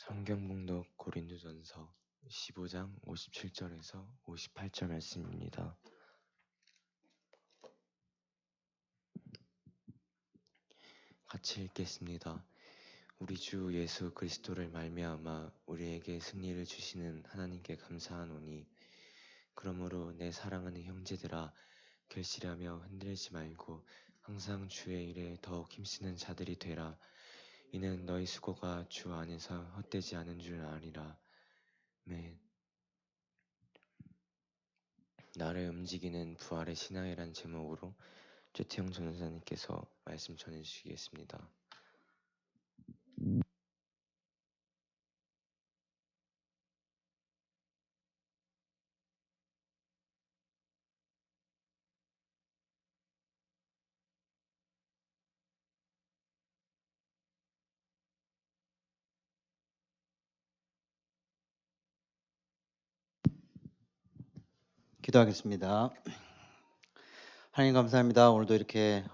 성경 봉독 고린도전서 15장 57절에서 58절 말씀입니다. 같이 읽겠습니다. 우리 주 예수 그리스도를 말미암아 우리에게 승리를 주시는 하나님께 감사하노니, 그러므로 내 사랑하는 형제들아, 결실하며 흔들리지 말고 항상 주의 일에 더욱 힘쓰는 자들이 되라. 이는 너희 수고가 주 안에서 헛되지 않은 줄 아리라. 아멘. 나를 움직이는 부활의 신앙이란 제목으로 최태영 전사님께서 말씀 전해주시겠습니다. 기도하겠습니다. 하나님 감사합니다. 오늘도 이렇게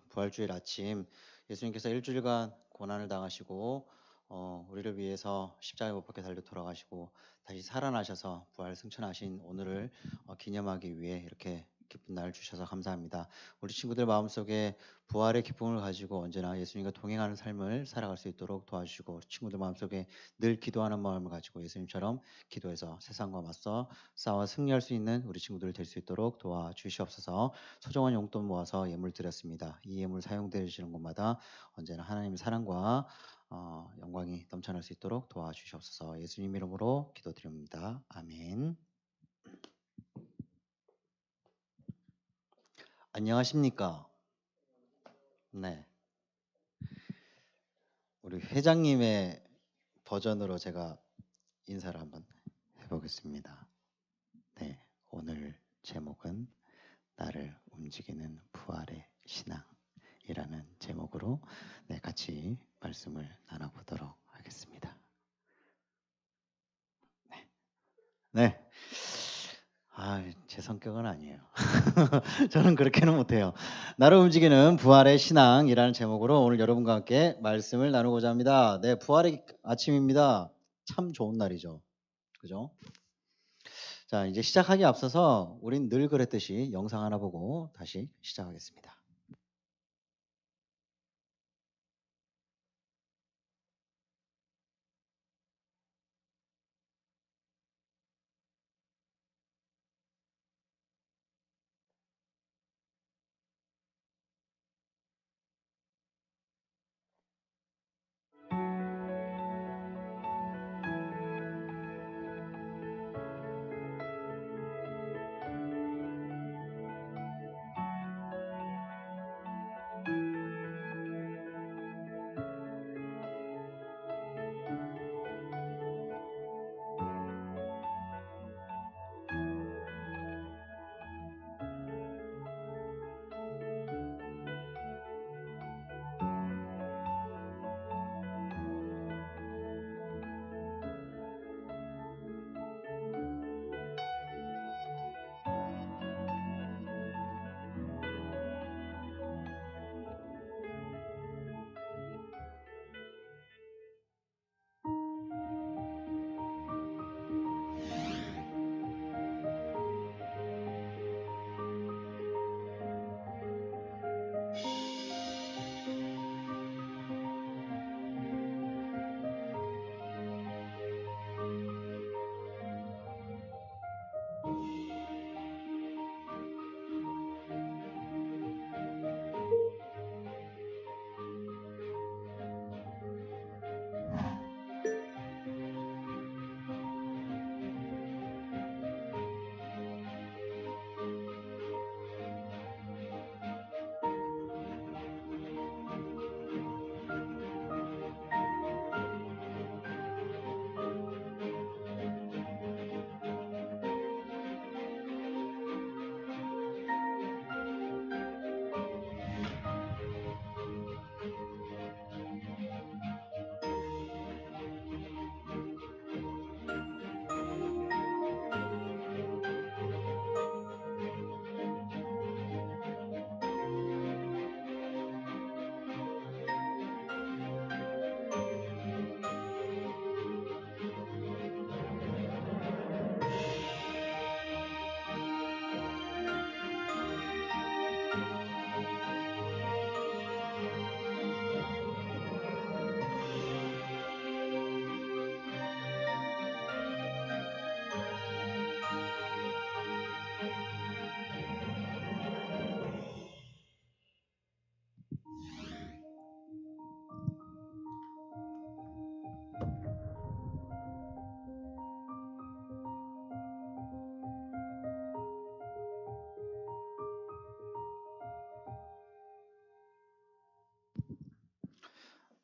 부활주일 아침 예수님께서 일주일간 고난을 당하시고 우리를 위해서 십자가에 못 박혀 달려 돌아가시고 다시 살아나셔서 부활 승천하신 오늘을 기념하기 위해 이렇게 기쁜 날을 주셔서 감사합니다. 우리 친구들 마음속에 부활의 기쁨을 가지고 언제나 예수님과 동행하는 삶을 살아갈 수 있도록 도와주시고, 친구들 마음속에 늘 기도하는 마음을 가지고 예수님처럼 기도해서 세상과 맞서 싸워 승리할 수 있는 우리 친구들 될 수 있도록 도와주시옵소서. 소중한 용돈 모아서 예물 드렸습니다. 이 예물 사용되시는 곳마다 언제나 하나님의 사랑과 영광이 넘쳐날 수 있도록 도와주시옵소서. 예수님 이름으로 기도드립니다. 아멘. 안녕하십니까? 네. 우리 회장님의 버전으로 제가 인사를 한번 해보겠습니다. 네. 오늘 제목은 나를 움직이는 부활의 신앙이라는 제목으로 같이 말씀을 나눠보도록 하겠습니다. 네. 제 성격은 아니에요. 저는 그렇게는 못해요. 나를 움직이는 부활의 신앙이라는 제목으로 오늘 여러분과 함께 말씀을 나누고자 합니다. 네, 부활의 아침입니다. 참 좋은 날이죠. 그죠? 자, 이제 시작하기 앞서서 우린 늘 그랬듯이 영상 하나 보고 다시 시작하겠습니다.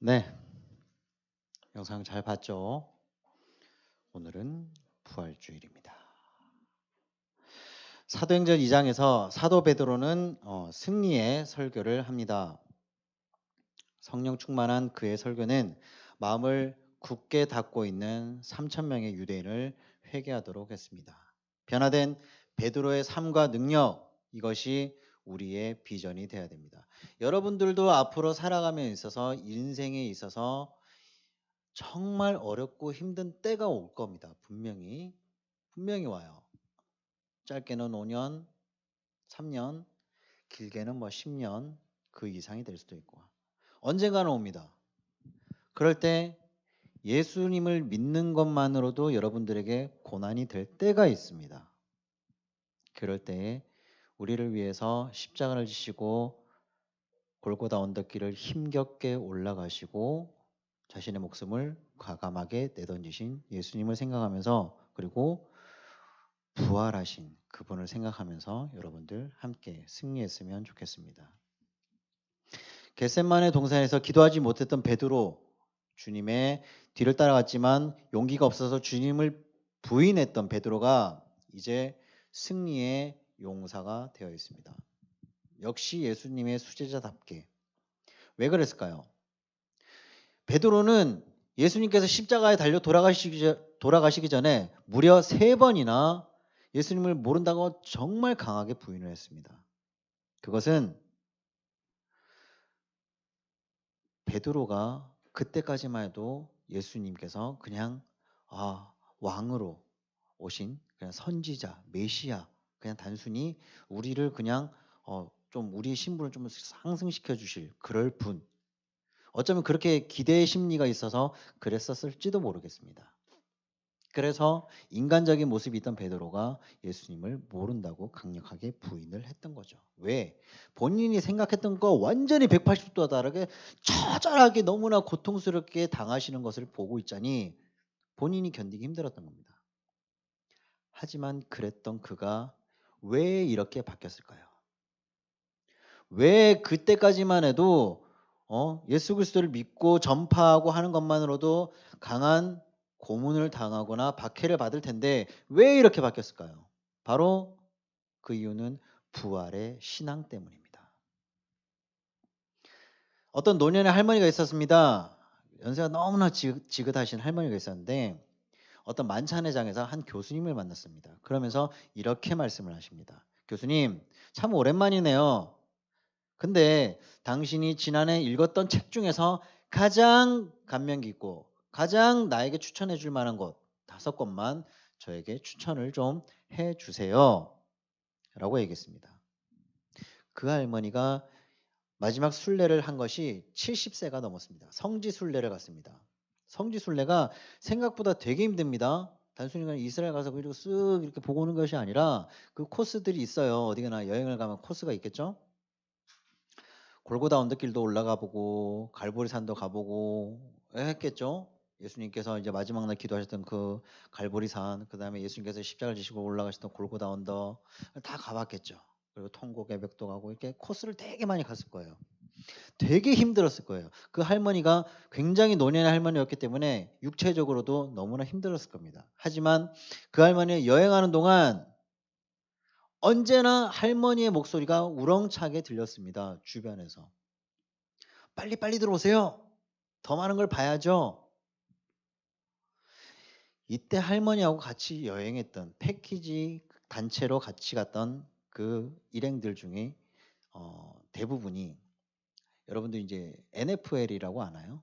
네, 영상 잘 봤죠? 오늘은 부활주일입니다. 사도행전 2장에서 사도 베드로는 승리의 설교를 합니다. 성령 충만한 그의 설교는 마음을 굳게 닫고 있는 3천 명의 유대인을 회개하도록 했습니다. 변화된 베드로의 삶과 능력, 이것이 우리의 비전이 되어야 됩니다. 여러분들도 앞으로 살아감에 있어서 인생에 있어서 정말 어렵고 힘든 때가 올 겁니다. 분명히 와요. 짧게는 5년, 3년, 길게는 10년 그 이상이 될 수도 있고 언젠가는 옵니다. 그럴 때 예수님을 믿는 것만으로도 여러분들에게 고난이 될 때가 있습니다. 그럴 때에 우리를 위해서 십자가를 지시고 골고다 언덕길을 힘겹게 올라가시고 자신의 목숨을 과감하게 내던지신 예수님을 생각하면서, 그리고 부활하신 그분을 생각하면서 여러분들 함께 승리했으면 좋겠습니다. 겟세마네 동산에서 기도하지 못했던 베드로, 주님의 뒤를 따라갔지만 용기가 없어서 주님을 부인했던 베드로가 이제 승리의 용사가 되어 있습니다. 역시 예수님의 수제자답게. 왜 그랬을까요? 베드로는 예수님께서 십자가에 달려 돌아가시기 전에 무려 3번이나 예수님을 모른다고 정말 강하게 부인을 했습니다. 그것은 베드로가 그때까지만 해도 예수님께서 그냥 왕으로 오신 그냥 선지자, 메시아, 그냥 단순히 우리를 그냥 좀 우리의 신분을 좀 상승시켜 주실 그럴 분, 어쩌면 그렇게 기대의 심리가 있어서 그랬었을지도 모르겠습니다. 그래서 인간적인 모습이 있던 베드로가 예수님을 모른다고 강력하게 부인을 했던 거죠. 왜? 본인이 생각했던 거 완전히 180도 다르게 처절하게 너무나 고통스럽게 당하시는 것을 보고 있자니 본인이 견디기 힘들었던 겁니다. 하지만 그랬던 그가 왜 이렇게 바뀌었을까요? 왜 그때까지만 해도 예수 그리스도를 믿고 전파하고 하는 것만으로도 강한 고문을 당하거나 박해를 받을 텐데 왜 이렇게 바뀌었을까요? 바로 그 이유는 부활의 신앙 때문입니다. 어떤 노년의 할머니가 있었습니다. 연세가 너무나 지긋하신 할머니가 있었는데 어떤 만찬의 장에서 한 교수님을 만났습니다. 그러면서 이렇게 말씀을 하십니다. 교수님, 참 오랜만이네요. 근데 당신이 지난해 읽었던 책 중에서 가장 감명 깊고 가장 나에게 추천해 줄 만한 것 5권만 저에게 추천을 좀 해 주세요. 라고 얘기했습니다. 그 할머니가 마지막 순례를 한 것이 70세가 넘었습니다. 성지 순례를 갔습니다. 성지 순례가 생각보다 되게 힘듭니다. 단순히 그냥 이스라엘 가서 그리고 쓱 이렇게 보고 오는 것이 아니라 그 코스들이 있어요. 어디가나 여행을 가면 코스가 있겠죠? 골고다 언덕길도 올라가 보고 갈보리산도 가보고 했겠죠. 예수님께서 이제 마지막 날 기도하셨던 그 갈보리산, 그다음에 예수님께서 십자가를 지시고 올라가셨던 골고다 언덕 다 가봤겠죠. 그리고 통곡의벽도 가고 이렇게 코스를 되게 많이 갔을 거예요. 되게 힘들었을 거예요. 그 할머니가 굉장히 노년의 할머니였기 때문에 육체적으로도 너무나 힘들었을 겁니다. 하지만 그 할머니 여행하는 동안 언제나 할머니의 목소리가 우렁차게 들렸습니다. 주변에서. 빨리 들어오세요. 더 많은 걸 봐야죠. 이때 할머니하고 같이 여행했던 패키지 단체로 같이 갔던 그 일행들 중에 대부분이 여러분들 이제 NFL이라고 아나요?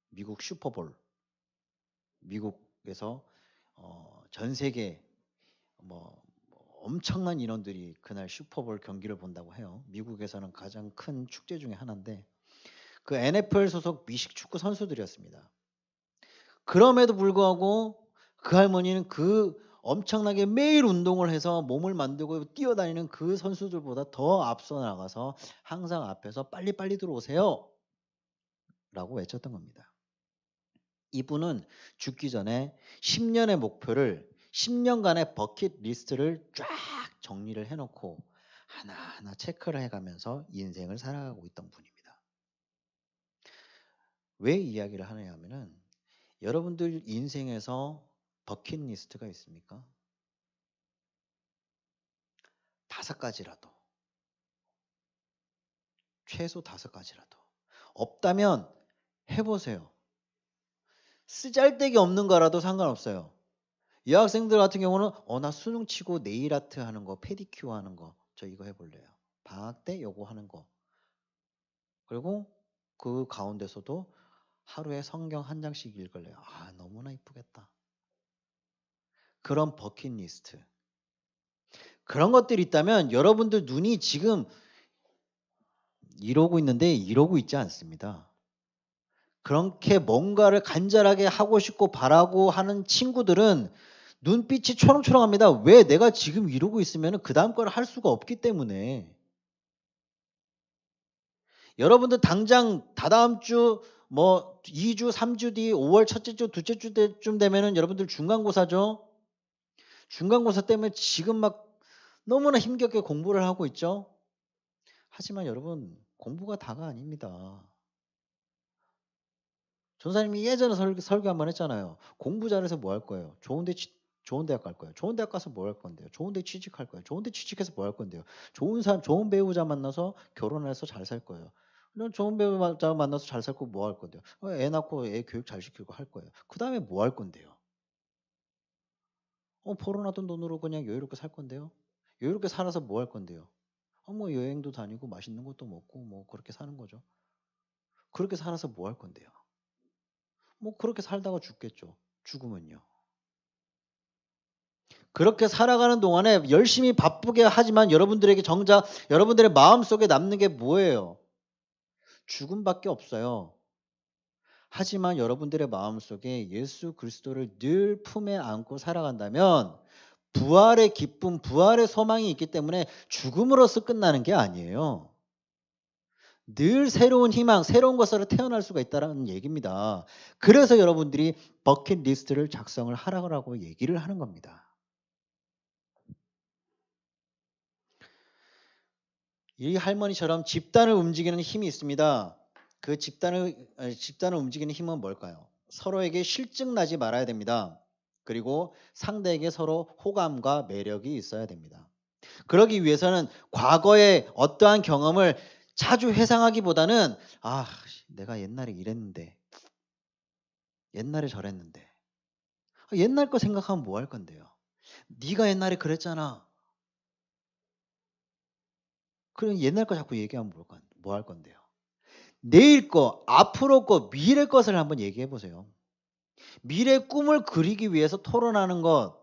미국 슈퍼볼. 미국에서 전 세계 뭐 엄청난 인원들이 그날 슈퍼볼 경기를 본다고 해요. 미국에서는 가장 큰 축제 중에 하나인데 그 NFL 소속 미식 축구 선수들이었습니다. 그럼에도 불구하고 그 할머니는 그 엄청나게 매일 운동을 해서 몸을 만들고 뛰어다니는 그 선수들보다 더 앞서 나가서 항상 앞에서 빨리 들어오세요 라고 외쳤던 겁니다. 이분은 죽기 전에 10년의 목표를 10년간의 버킷 리스트를 쫙 정리를 해놓고 하나하나 체크를 해가면서 인생을 살아가고 있던 분입니다. 왜 이야기를 하냐 하면은 여러분들 인생에서 버킷리스트가 있습니까? 5가지라도. 최소 5가지라도. 없다면 해보세요. 쓰잘데기 없는 거라도 상관없어요. 여학생들 같은 경우는 나 수능 치고 네일 아트 하는 거, 페디큐어 하는 거, 저 이거 해볼래요. 방학 때 요거 하는 거. 그리고 그 가운데서도 하루에 성경 한 장씩 읽을래요. 너무나 이쁘겠다. 그런 버킷리스트. 그런 것들이 있다면 여러분들 눈이 지금 이러고 있는데 이러고 있지 않습니다. 그렇게 뭔가를 간절하게 하고 싶고 바라고 하는 친구들은 눈빛이 초롱초롱합니다. 왜? 내가 지금 이러고 있으면 그 다음 걸 할 수가 없기 때문에. 여러분들 당장 다다음 주 2주, 3주 뒤 5월 첫째 주, 둘째 주 때쯤 되면은 여러분들 중간고사죠. 중간고사 때문에 지금 막 너무나 힘겹게 공부를 하고 있죠. 하지만 여러분 공부가 다가 아닙니다. 전사님이 예전에 설교 한번 했잖아요. 공부 잘해서 뭐 할 거예요? 좋은 대학 갈 거예요. 좋은 대학 가서 뭐 할 건데요? 좋은 대 취직할 거예요. 좋은 대 취직해서 뭐 할 건데요? 좋은 배우자 만나서 결혼해서 잘 살 거예요. 그럼 좋은 배우자 만나서 잘 살고 뭐 할 건데요? 애 낳고 애 교육 잘 시키고 할 거예요. 그 다음에 뭐 할 건데요? 벌어놨던 돈으로 그냥 여유롭게 살 건데요. 여유롭게 살아서 뭐 할 건데요? 여행도 다니고 맛있는 것도 먹고 그렇게 사는 거죠. 그렇게 살아서 뭐 할 건데요? 그렇게 살다가 죽겠죠. 죽으면요. 그렇게 살아가는 동안에 열심히 바쁘게 하지만 여러분들에게 정작 여러분들의 마음속에 남는 게 뭐예요? 죽음밖에 없어요. 하지만 여러분들의 마음속에 예수 그리스도를 늘 품에 안고 살아간다면 부활의 기쁨, 부활의 소망이 있기 때문에 죽음으로써 끝나는 게 아니에요. 늘 새로운 희망, 새로운 것으로 태어날 수가 있다는 얘기입니다. 그래서 여러분들이 버킷리스트를 작성을 하라고 얘기를 하는 겁니다. 이 할머니처럼 집단을 움직이는 힘이 있습니다. 그 집단을 움직이는 힘은 뭘까요? 서로에게 실증나지 말아야 됩니다. 그리고 상대에게 서로 호감과 매력이 있어야 됩니다. 그러기 위해서는 과거의 어떠한 경험을 자주 회상하기보다는 내가 옛날에 이랬는데 옛날에 저랬는데 옛날 거 생각하면 뭐 할 건데요? 네가 옛날에 그랬잖아. 그럼 옛날 거 자꾸 얘기하면 뭐 할 건데요? 내일 거, 앞으로 거, 미래 것을 한번 얘기해 보세요. 미래 꿈을 그리기 위해서 토론하는 것,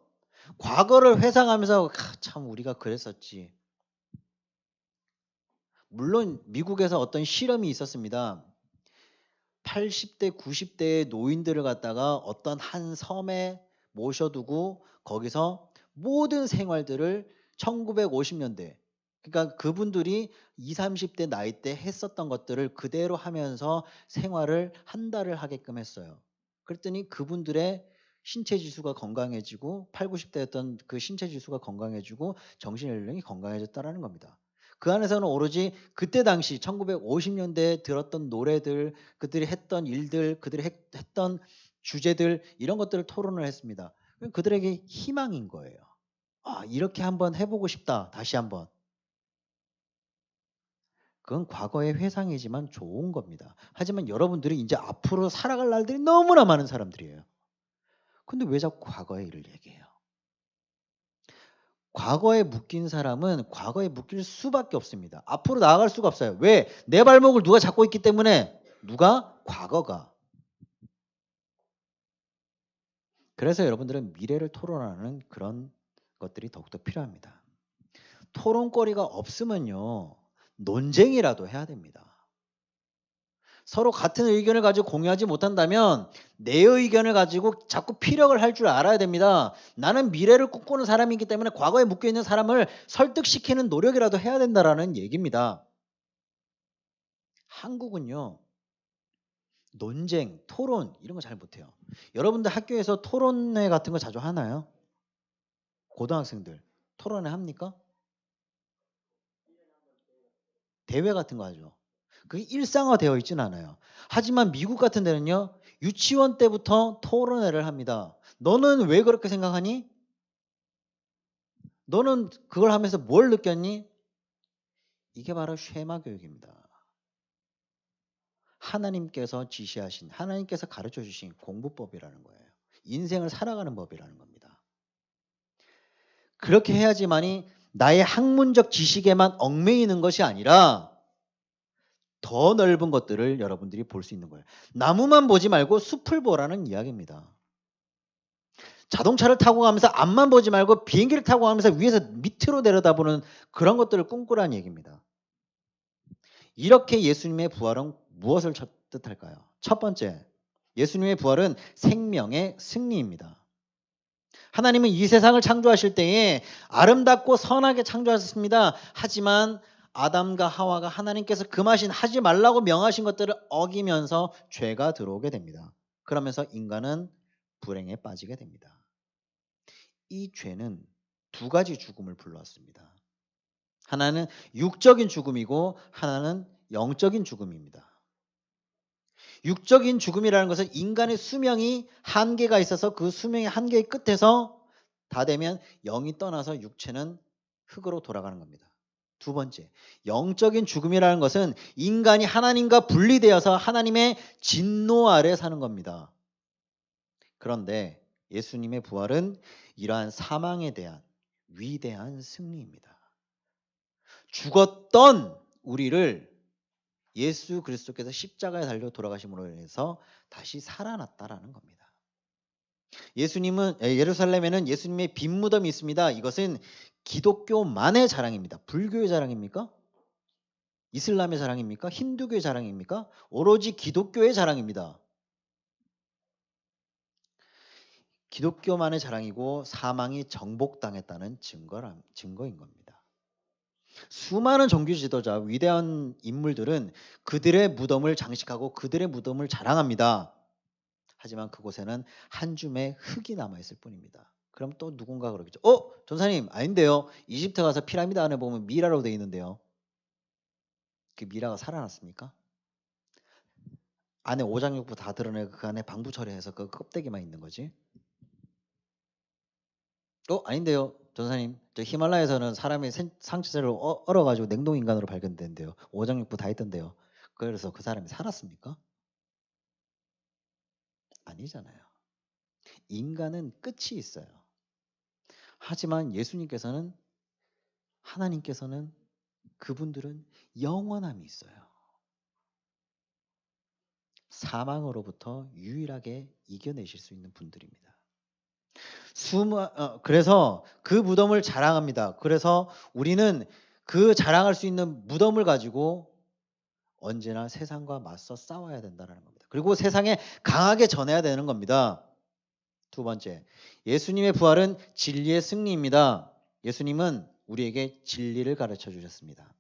과거를 회상하면서 참 우리가 그랬었지. 물론 미국에서 어떤 실험이 있었습니다. 80대, 90대의 노인들을 갖다가 어떤 한 섬에 모셔두고 거기서 모든 생활들을 1950년대 그러니까 그분들이 20, 30대 나이 때 했었던 것들을 그대로 하면서 생활을 한 달을 하게끔 했어요. 그랬더니 그분들의 신체 지수가 건강해지고 8, 90대였던 그 신체 지수가 건강해지고 정신 연령이 건강해졌다라는 겁니다. 그 안에서는 오로지 그때 당시 1950년대에 들었던 노래들, 그들이 했던 일들, 그들이 했던 주제들 이런 것들을 토론을 했습니다. 그들에게 희망인 거예요. 이렇게 한번 해보고 싶다. 다시 한번. 그건 과거의 회상이지만 좋은 겁니다. 하지만 여러분들이 이제 앞으로 살아갈 날들이 너무나 많은 사람들이에요. 근데 왜 자꾸 과거의 일을 얘기해요? 과거에 묶인 사람은 과거에 묶일 수밖에 없습니다. 앞으로 나아갈 수가 없어요. 왜? 내 발목을 누가 잡고 있기 때문에. 누가? 과거가. 그래서 여러분들은 미래를 토론하는 그런 것들이 더욱더 필요합니다. 토론거리가 없으면요. 논쟁이라도 해야 됩니다. 서로 같은 의견을 가지고 공유하지 못한다면 내 의견을 가지고 자꾸 피력을 할 줄 알아야 됩니다. 나는 미래를 꿈꾸는 사람이기 때문에 과거에 묶여있는 사람을 설득시키는 노력이라도 해야 된다는 얘기입니다. 한국은요. 논쟁, 토론 이런 거 잘 못해요. 여러분들 학교에서 토론회 같은 거 자주 하나요? 고등학생들 토론회 합니까? 대회 같은 거 하죠. 그게 일상화되어 있지는 않아요. 하지만 미국 같은 데는요. 유치원 때부터 토론회를 합니다. 너는 왜 그렇게 생각하니? 너는 그걸 하면서 뭘 느꼈니? 이게 바로 쉐마 교육입니다. 하나님께서 지시하신, 하나님께서 가르쳐 주신 공부법이라는 거예요. 인생을 살아가는 법이라는 겁니다. 그렇게 해야지만이 나의 학문적 지식에만 얽매이는 것이 아니라 더 넓은 것들을 여러분들이 볼 수 있는 거예요. 나무만 보지 말고 숲을 보라는 이야기입니다. 자동차를 타고 가면서 앞만 보지 말고 비행기를 타고 가면서 위에서 밑으로 내려다보는 그런 것들을 꿈꾸라는 얘기입니다. 이렇게 예수님의 부활은 무엇을 뜻할까요? 첫 번째, 예수님의 부활은 생명의 승리입니다. 하나님은 이 세상을 창조하실 때에 아름답고 선하게 창조하셨습니다. 하지만 아담과 하와가 하나님께서 금하신 하지 말라고 명하신 것들을 어기면서 죄가 들어오게 됩니다. 그러면서 인간은 불행에 빠지게 됩니다. 이 죄는 두 가지 죽음을 불러왔습니다. 하나는 육적인 죽음이고 하나는 영적인 죽음입니다. 육적인 죽음이라는 것은 인간의 수명이 한계가 있어서 그 수명의 한계의 끝에서 다 되면 영이 떠나서 육체는 흙으로 돌아가는 겁니다. 두 번째, 영적인 죽음이라는 것은 인간이 하나님과 분리되어서 하나님의 진노 아래 사는 겁니다. 그런데 예수님의 부활은 이러한 사망에 대한 위대한 승리입니다. 죽었던 우리를 예수 그리스도께서 십자가에 달려 돌아가심으로 인해서 다시 살아났다라는 겁니다. 예루살렘에는 예수님의 빈 무덤이 있습니다. 이것은 기독교만의 자랑입니다. 불교의 자랑입니까? 이슬람의 자랑입니까? 힌두교의 자랑입니까? 오로지 기독교의 자랑입니다. 기독교만의 자랑이고 사망이 정복당했다는 증거인 겁니다. 수많은 종교 지도자, 위대한 인물들은 그들의 무덤을 장식하고 그들의 무덤을 자랑합니다. 하지만 그곳에는 한 줌의 흙이 남아있을 뿐입니다. 그럼 또 누군가 그러겠죠. 전사님 아닌데요. 이집트 가서 피라미드 안에 보면 미라로 되어 있는데요. 그 미라가 살아났습니까? 안에 오장육부 다 드러내고 그 안에 방부 처리해서 그 껍데기만 있는 거지. 아닌데요. 전사님, 저 히말라야에서는 사람이 상체를 얼어가지고 냉동인간으로 발견된대요. 오장육부 다 있던데요. 그래서 그 사람이 살았습니까? 아니잖아요. 인간은 끝이 있어요. 하지만 하나님께서는 그분들은 영원함이 있어요. 사망으로부터 유일하게 이겨내실 수 있는 분들입니다. 그래서 그 무덤을 자랑합니다. 그래서 우리는 그 자랑할 수 있는 무덤을 가지고 언제나 세상과 맞서 싸워야 된다는 겁니다. 그리고 세상에 강하게 전해야 되는 겁니다. 두 번째, 예수님의 부활은 진리의 승리입니다. 예수님은 우리에게 진리를 가르쳐 주셨습니다.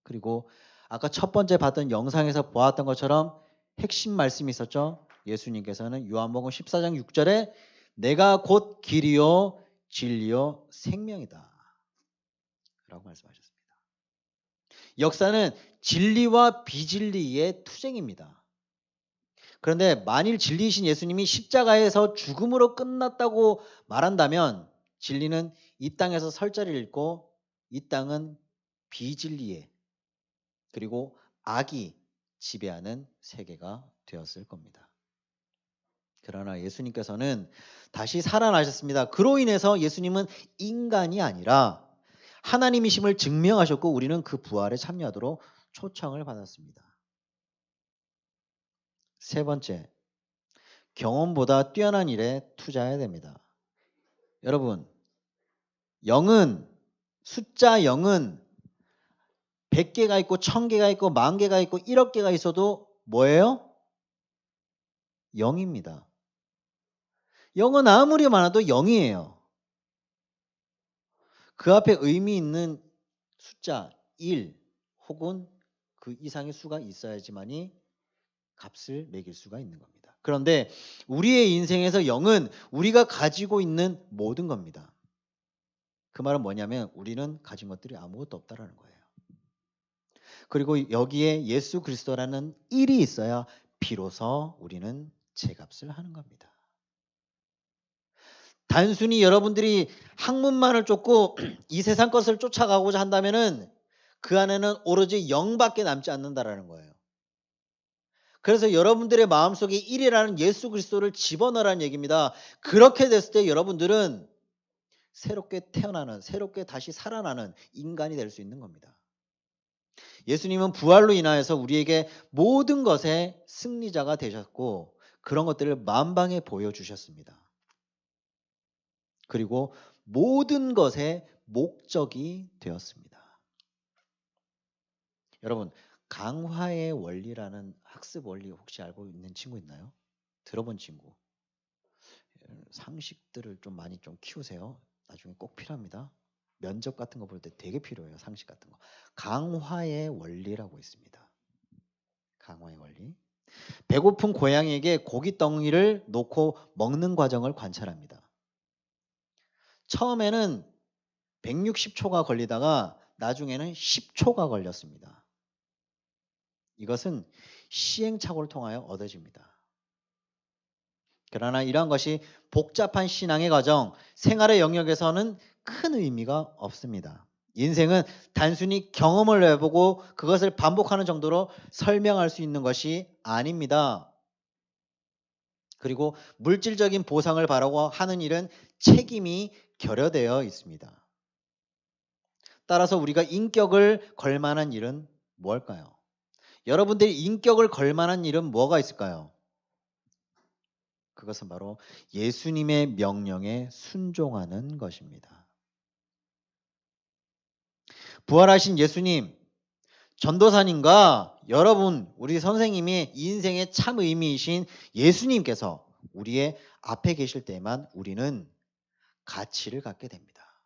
그리고 아까 첫 번째 봤던 영상에서 보았던 것처럼 핵심 말씀이 있었죠. 예수님께서는 요한복음 14장 6절에 내가 곧 길이요 진리요 생명이다 라고 말씀하셨습니다. 역사는 진리와 비진리의 투쟁입니다. 그런데 만일 진리이신 예수님이 십자가에서 죽음으로 끝났다고 말한다면 진리는 이 땅에서 설 자리를 잃고 이 땅은 비진리의 그리고 악이 지배하는 세계가 되었을 겁니다. 그러나 예수님께서는 다시 살아나셨습니다. 그로 인해서 예수님은 인간이 아니라 하나님이심을 증명하셨고 우리는 그 부활에 참여하도록 초청을 받았습니다. 세 번째, 경험보다 뛰어난 일에 투자해야 됩니다. 여러분, 숫자 0은 100개가 있고 1000개가 있고 10,000개가 있고 1억 개가 있어도 뭐예요? 0입니다. 0은 아무리 많아도 0이에요. 그 앞에 의미 있는 숫자 1 혹은 그 이상의 수가 있어야지만이 값을 매길 수가 있는 겁니다. 그런데 우리의 인생에서 0은 우리가 가지고 있는 모든 겁니다. 그 말은 뭐냐면 우리는 가진 것들이 아무것도 없다라는 거예요. 그리고 여기에 예수 그리스도라는 일이 있어야 비로소 우리는 제값을 하는 겁니다. 단순히 여러분들이 학문만을 쫓고 이 세상 것을 쫓아가고자 한다면은 그 안에는 오로지 영밖에 남지 않는다라는 거예요. 그래서 여러분들의 마음속에 1이라는 예수 그리스도를 집어넣으라는 얘기입니다. 그렇게 됐을 때 여러분들은 새롭게 태어나는, 새롭게 다시 살아나는 인간이 될 수 있는 겁니다. 예수님은 부활로 인하여서 우리에게 모든 것의 승리자가 되셨고 그런 것들을 만방에 보여주셨습니다. 그리고 모든 것의 목적이 되었습니다. 여러분, 강화의 원리라는 학습 원리 혹시 알고 있는 친구 있나요? 들어본 친구. 상식들을 좀 많이 좀 키우세요. 나중에 꼭 필요합니다. 면접 같은 거 볼 때 되게 필요해요. 상식 같은 거. 강화의 원리라고 있습니다. 강화의 원리. 배고픈 고양이에게 고기 덩이를 놓고 먹는 과정을 관찰합니다. 처음에는 160초가 걸리다가 나중에는 10초가 걸렸습니다. 이것은 시행착오를 통하여 얻어집니다. 그러나 이러한 것이 복잡한 신앙의 과정, 생활의 영역에서는 큰 의미가 없습니다. 인생은 단순히 경험을 해보고 그것을 반복하는 정도로 설명할 수 있는 것이 아닙니다. 그리고 물질적인 보상을 바라고 하는 일은 책임이 결여되어 있습니다. 따라서 우리가 인격을 걸만한 일은 무엇일까요? 여러분들이 인격을 걸만한 일은 뭐가 있을까요? 그것은 바로 예수님의 명령에 순종하는 것입니다. 부활하신 예수님, 전도사님과 여러분, 우리 선생님이 인생의 참 의미이신 예수님께서 우리의 앞에 계실 때만 우리는 가치를 갖게 됩니다.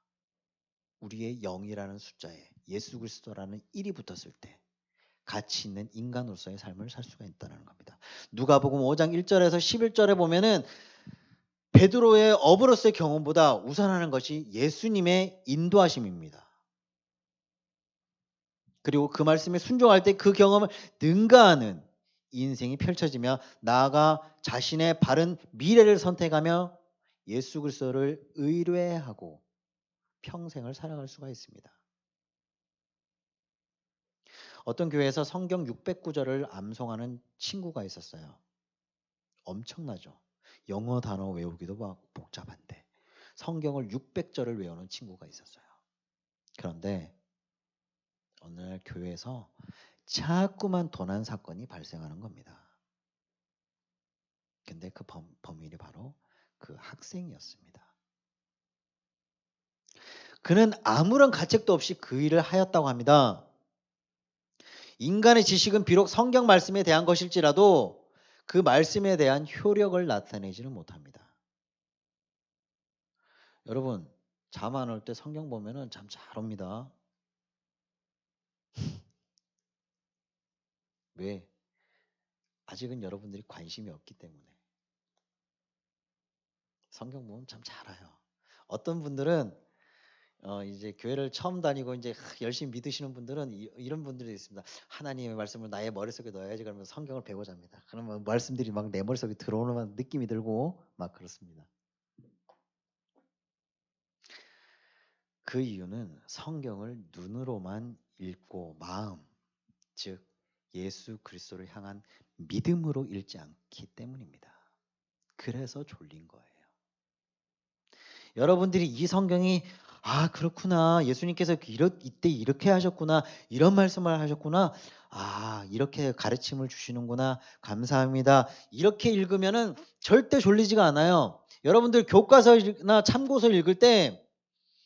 우리의 0이라는 숫자에 예수 그리스도라는 1이 붙었을 때 가치 있는 인간으로서의 삶을 살 수가 있다는 겁니다. 누가복음 5장 1절에서 11절에 보면은 베드로의 어브로스의 경험보다 우선하는 것이 예수님의 인도하심입니다. 그리고 그 말씀에 순종할 때 그 경험을 능가하는 인생이 펼쳐지며 나아가 자신의 바른 미래를 선택하며 예수 그리스도를 의뢰하고 평생을 살아갈 수가 있습니다. 어떤 교회에서 성경 609절을 암송하는 친구가 있었어요. 엄청나죠. 영어 단어 외우기도 막 복잡한데 성경을 600절을 외우는 친구가 있었어요. 그런데 어느 날 교회에서 자꾸만 도난 사건이 발생하는 겁니다. 근데 그 범인이 바로 그 학생이었습니다. 그는 아무런 가책도 없이 그 일을 하였다고 합니다. 인간의 지식은 비록 성경 말씀에 대한 것일지라도 그 말씀에 대한 효력을 나타내지는 못합니다. 여러분, 잠 안 올 때 성경 보면은 잠 잘 옵니다. 왜? 아직은 여러분들이 관심이 없기 때문에. 성경 보면 참 잘 와요. 어떤 분들은 이제 교회를 처음 다니고 이제 열심히 믿으시는 분들은 이런 분들이 있습니다. 하나님의 말씀을 나의 머릿속에 넣어야지 그러면 성경을 배우자 합니다. 그러면 말씀들이 막 내 머릿속에 들어오는 느낌이 들고 막 그렇습니다. 그 이유는 성경을 눈으로만 읽고 마음, 즉 예수 그리스도를 향한 믿음으로 읽지 않기 때문입니다. 그래서 졸린 거예요. 여러분들이 이 성경이 그렇구나. 예수님께서 이때 이렇게 하셨구나. 이런 말씀을 하셨구나. 이렇게 가르침을 주시는구나. 감사합니다. 이렇게 읽으면은 절대 졸리지가 않아요. 여러분들 교과서나 참고서 읽을 때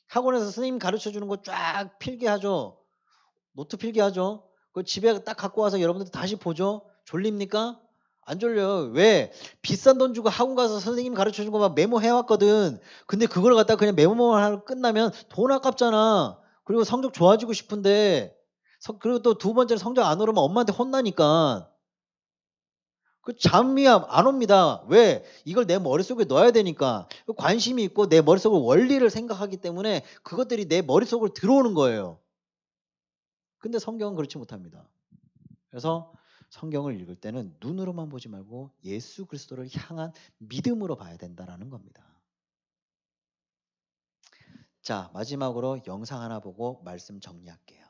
학원에서 선생님 가르쳐 주는 거 쫙 필기하죠. 노트 필기하죠. 그 집에 딱 갖고 와서 여러분들 다시 보죠. 졸립니까? 안 졸려요. 왜? 비싼 돈 주고 학원 가서 선생님 가르쳐 준 거 막 메모해 왔거든. 근데 그걸 갖다가 그냥 메모만 하고 끝나면 돈 아깝잖아. 그리고 성적 좋아지고 싶은데 그리고 또 두 번째로 성적 안 오르면 엄마한테 혼나니까. 그 잠이 안 옵니다. 왜? 이걸 내 머릿속에 넣어야 되니까. 관심이 있고 내 머릿속을 원리를 생각하기 때문에 그것들이 내 머릿속으로 들어오는 거예요. 근데 성경은 그렇지 못합니다. 그래서 성경을 읽을 때는 눈으로만 보지 말고 예수 그리스도를 향한 믿음으로 봐야 된다라는 겁니다. 자, 마지막으로 영상 하나 보고 말씀 정리할게요.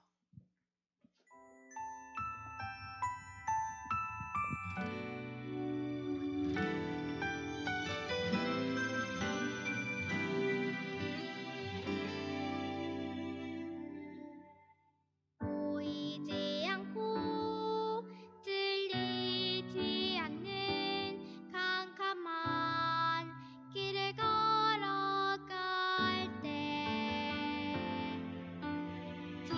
보이지 않고 들리지 않는 캄캄한 길을 걸어갈 때 저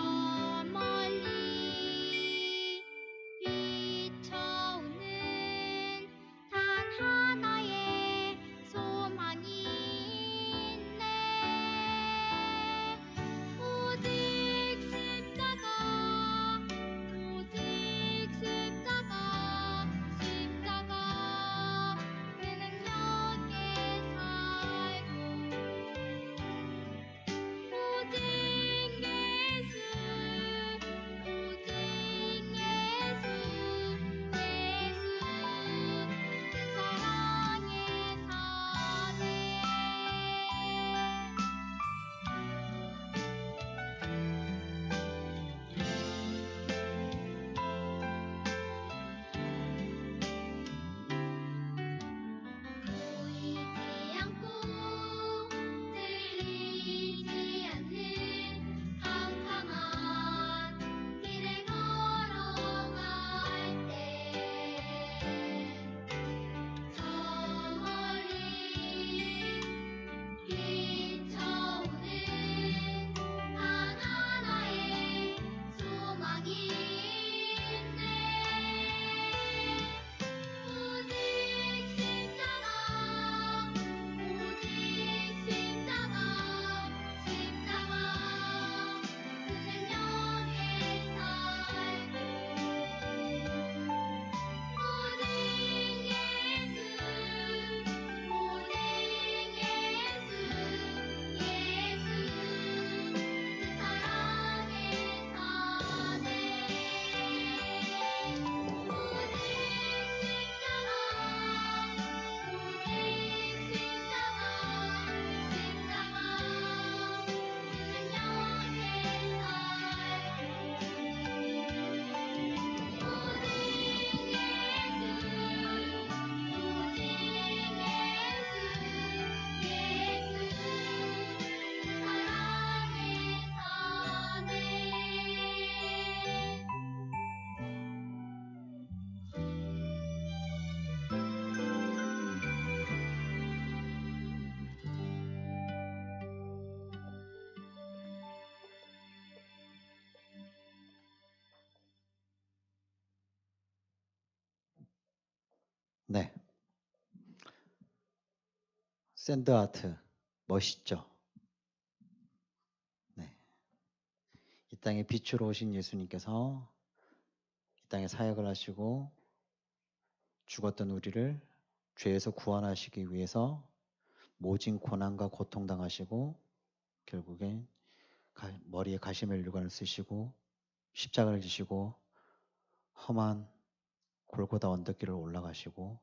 멀리 비춰오는 단 하나의 소망이 있네. 오직 십자가, 오직 십자가, 십자가 그 능력에 살고 오직 예수, 오직 예수, 예수 그 사랑에 사네. 보이지 않고 들리지 않는 캄캄한 길을 걸어갈 때 저 멀리 비춰오는 단 하나의 소망이 있네. 오직 십자가, 오직 십자가, 십자가 그 능력에 살고 오직 예수, 오직 예수, 예수 그 사랑에 사네. 오직 십자가, 오직 십자가, 십자가 그 능력에 살고 오직 예수, 오직 예수, 예수 그 네. 샌드아트 멋있죠? 네. 이 땅에 빛으로 오신 예수님께서 이 땅에 사역을 하시고 죽었던 우리를 죄에서 구원하시기 위해서 모진 고난과 고통 당하시고 결국엔 머리에 가시멜류관을 쓰시고 십자가를 지시고 험한 골고다 언덕길을 올라가시고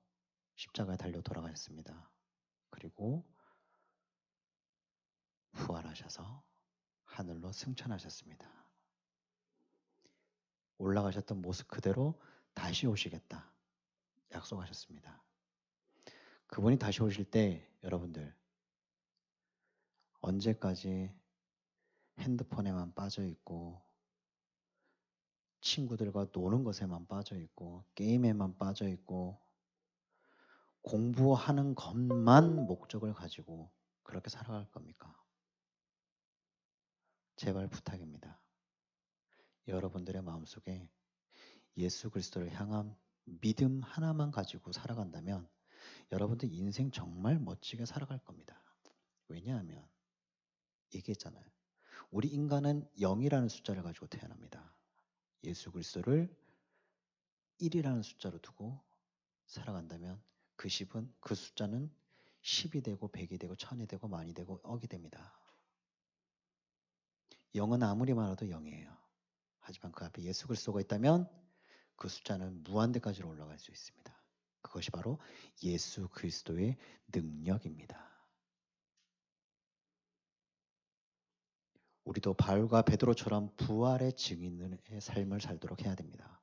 십자가에 달려 돌아가셨습니다. 그리고 부활하셔서 하늘로 승천하셨습니다. 올라가셨던 모습 그대로 다시 오시겠다 약속하셨습니다. 그분이 다시 오실 때 여러분들 언제까지 핸드폰에만 빠져 있고 친구들과 노는 것에만 빠져 있고 게임에만 빠져 있고 공부하는 것만 목적을 가지고 그렇게 살아갈 겁니까? 제발 부탁입니다. 여러분들의 마음속에 예수 그리스도를 향한 믿음 하나만 가지고 살아간다면 여러분들 인생 정말 멋지게 살아갈 겁니다. 왜냐하면 얘기했잖아요. 우리 인간은 0이라는 숫자를 가지고 태어납니다. 예수 그리스도를 1이라는 숫자로 두고 살아간다면 그 숫자는 10이 되고 100이 되고 1000이 되고 만이 되고 억이 됩니다. 0은 아무리 많아도 0이에요. 하지만 그 앞에 예수 그리스도가 있다면 그 숫자는 무한대까지로 올라갈 수 있습니다. 그것이 바로 예수 그리스도의 능력입니다. 우리도 바울과 베드로처럼 부활의 증인의 삶을 살도록 해야 됩니다.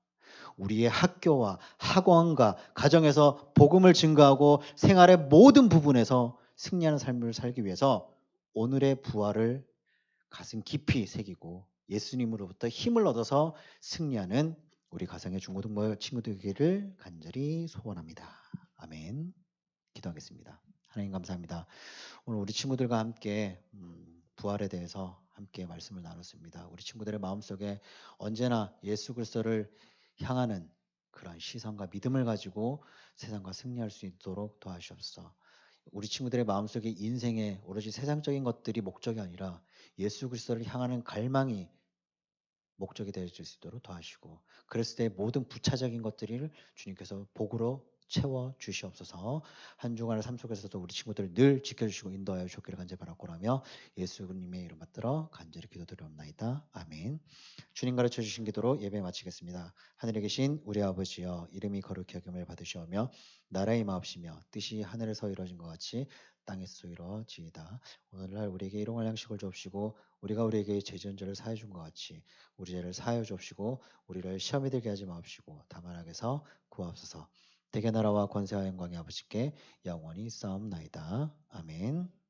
우리의 학교와 학원과 가정에서 복음을 증거하고 생활의 모든 부분에서 승리하는 삶을 살기 위해서 오늘의 부활을 가슴 깊이 새기고 예수님으로부터 힘을 얻어서 승리하는 우리 가정의 중고등부 친구들 되기를 간절히 소원합니다. 아멘. 기도하겠습니다. 하나님 감사합니다. 오늘 우리 친구들과 함께 부활에 대해서 함께 말씀을 나눴습니다. 우리 친구들의 마음속에 언제나 예수 그리스도를 향하는 그런 시선과 믿음을 가지고 세상과 승리할 수 있도록 도와주옵소서. 우리 친구들의 마음속에 인생에 오로지 세상적인 것들이 목적이 아니라 예수 그리스도를 향하는 갈망이 목적이 되어 줄 수 있도록 도와주시고 그랬을 때 모든 부차적인 것들을 주님께서 복으로 채워 주시옵소서. 한 주간의 삶 속에서도 우리 친구들 늘 지켜주시고 인도하여 주시기를 간절히 바라고라며 예수님의 이름 받들어 간절히 기도드리옵나이다. 아멘. 주님 가르쳐 주신 기도로 예배 마치겠습니다. 하늘에 계신 우리 아버지여 이름이 거룩히 여김을 받으시오며 나라의 마옵시며 뜻이 하늘에서 이루어진 것 같이 땅에서 이루어지이다. 오늘날 우리에게 일용할 양식을 주옵시고 우리가 우리에게 죄 지은 자를 사해 준 것 같이 우리 죄를 사하여 주옵시고 우리를 시험에 들게 하지 마옵시고 다만 악에서 구하옵소서. 대개 나라와 권세와 영광이 아버지께 영원히 싸움나이다. 아멘.